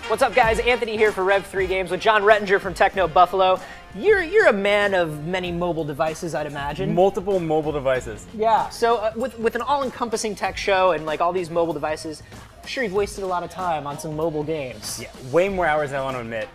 What's up, guys? Anthony here for Rev3 Games with Jon Rettinger from Technobuffalo. You're a man of many mobile devices, I'd imagine. Multiple mobile devices. Yeah. So with an all-encompassing tech show and like all these mobile devices, I'm sure you've wasted a lot of time on some mobile games. Yeah, way more hours than I want to admit.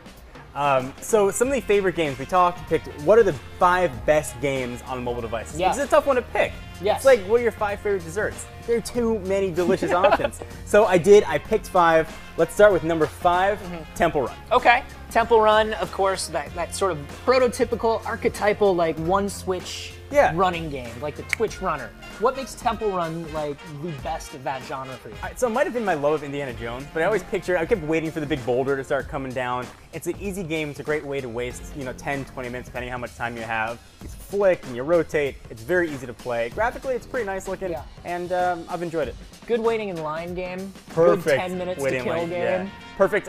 So some of the favorite games we picked, what are the 5 best games on mobile devices? Yeah. It's a tough one to pick. Yes. It's like, what are your 5 favorite desserts? There are too many delicious options. So I picked 5. Let's start with number 5, Temple Run. Okay. Temple Run, of course, that sort of prototypical, archetypal, like one-switch running game, like the Twitch runner. What makes Temple Run like the best of that genre for you? So it might have been my love of Indiana Jones, but I always I kept waiting for the big boulder to start coming down. It's an easy game. It's a great way to waste, 10, 20 minutes, depending on how much time you have. You flick and you rotate. It's very easy to play. Graphically, it's pretty nice looking, and I've enjoyed it. Good waiting in line game. Perfect. Good 10 minutes to kill game. Yeah. Perfect.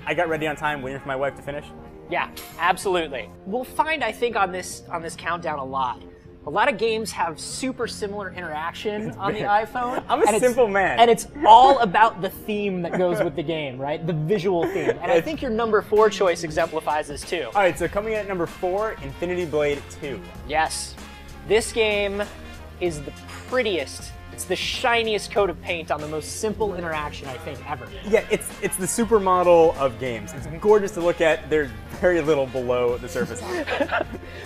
I got ready on time, waiting for my wife to finish. Yeah, absolutely. We'll find, I think, on this countdown a lot. A lot of games have super similar interaction on the iPhone. I'm a simple man. And it's all about the theme that goes with the game, right? The visual theme. And I think your number 4 choice exemplifies this too. All right, so coming in at number 4, Infinity Blade 2. Yes. This game is the prettiest. It's the shiniest coat of paint on the most simple interaction, I think, ever. Yeah, it's the supermodel of games. It's gorgeous to look at. There's very little below the surface.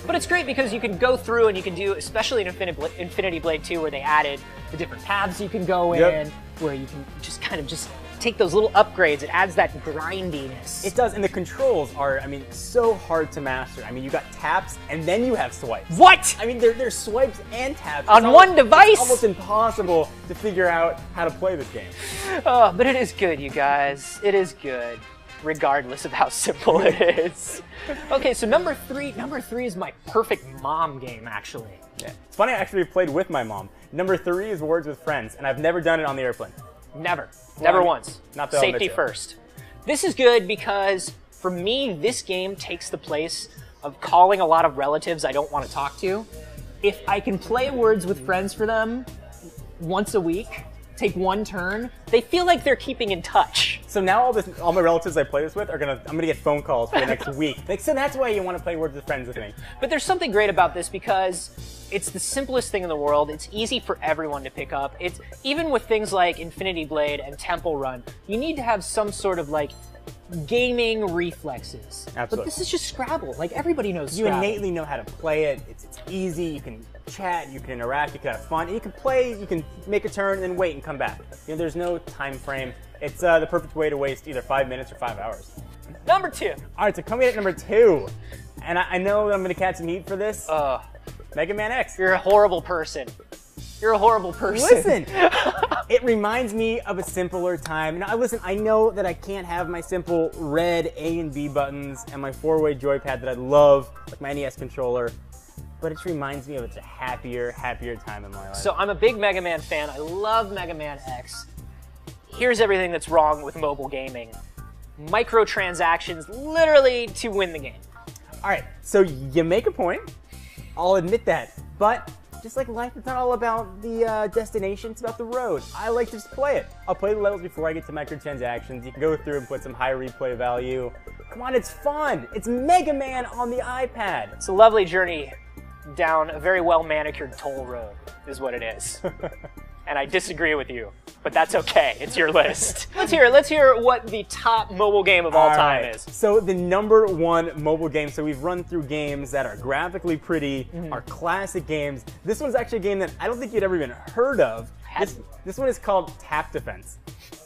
But it's great because you can go through and you can do, especially in Infinity Blade 2, where they added the different paths you can go in, where you can just kind of take those little upgrades. It adds that grindiness. It does, and the controls are, so hard to master. You got taps, and then you have swipes. What? There's swipes and taps. On one device? It's almost impossible to figure out how to play this game. Oh, but it is good, you guys. It is good, regardless of how simple it is. Okay, so number three is my perfect mom game, actually. Yeah. It's funny, I actually played with my mom. Number 3 is Words with Friends, and I've never done it on the airplane. Never. Never once. Not the Safety first. This is good because, for me, this game takes the place of calling a lot of relatives I don't want to talk to. If I can play Words with Friends for them once a week, take one turn, they feel like they're keeping in touch. So now all my relatives I play this with I'm gonna get phone calls for the next week. So that's why you want to play Words with Friends with me. But there's something great about this because it's the simplest thing in the world. It's easy for everyone to pick up. It's even with things like Infinity Blade and Temple Run, you need to have some sort of like gaming reflexes. Absolutely. But this is just Scrabble. Like everybody knows Scrabble. You innately know how to play it. It's easy. You can chat, you can interact, you can have fun. You can play, you can make a turn and then wait and come back. There's no time frame. It's the perfect way to waste either 5 minutes or 5 hours. Number 2. All right, so coming in at number 2, and I know that I'm gonna catch some heat for this. Mega Man X. You're a horrible person. You're a horrible person. Listen, it reminds me of a simpler time. Now, listen, I know that I can't have my simple red A and B buttons and my 4-way joypad that I love, like my NES controller, but it reminds me of a happier time in my life. So I'm a big Mega Man fan. I love Mega Man X. Here's everything that's wrong with mobile gaming. Microtransactions, literally to win the game. All right, so you make a point. I'll admit that, but just like life, it's not all about the destination, it's about the road. I like to just play it. I'll play the levels before I get to microtransactions. You can go through and put some high replay value. Come on, it's fun. It's Mega Man on the iPad. It's a lovely journey down a very well-manicured toll road, is what it is. And I disagree with you, but that's okay. It's your list. Let's hear what the top mobile game of all time is. So the number 1 mobile game, so we've run through games that are graphically pretty, are classic games. This one's actually a game that I don't think you'd ever even heard of. This one is called Tap Defense.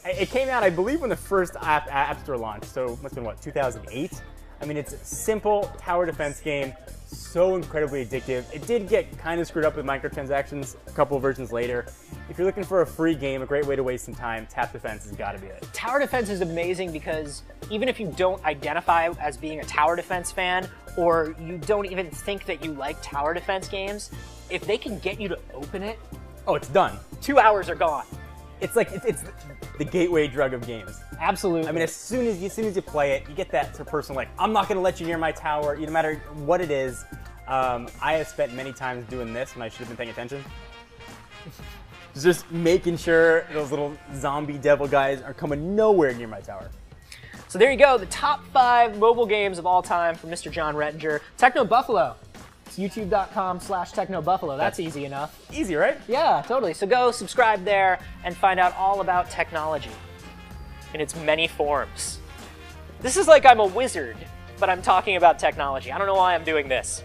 It came out, I believe, when the first App Store launched, so it must have been, what, 2008? It's a simple tower defense game, so incredibly addictive. It did get kind of screwed up with microtransactions a couple of versions later. If you're looking for a free game, a great way to waste some time, Tap Defense has got to be it. Tower defense is amazing because even if you don't identify as being a tower defense fan, or you don't even think that you like tower defense games, if they can get you to open it, oh, it's done. 2 hours are gone. It's like it's the gateway drug of games. Absolutely. As soon as you play it, you get that sort of person like, I'm not going to let you near my tower, no matter what it is. I have spent many times doing this when I should have been paying attention. Just making sure those little zombie devil guys are coming nowhere near my tower. So there you go, the top 5 mobile games of all time from Mr. Jon Rettinger. Technobuffalo. It's youtube.com/technobuffalo. That's easy enough. Easy, right? Yeah, totally. So go subscribe there and find out all about technology in its many forms. This is like I'm a wizard, but I'm talking about technology. I don't know why I'm doing this.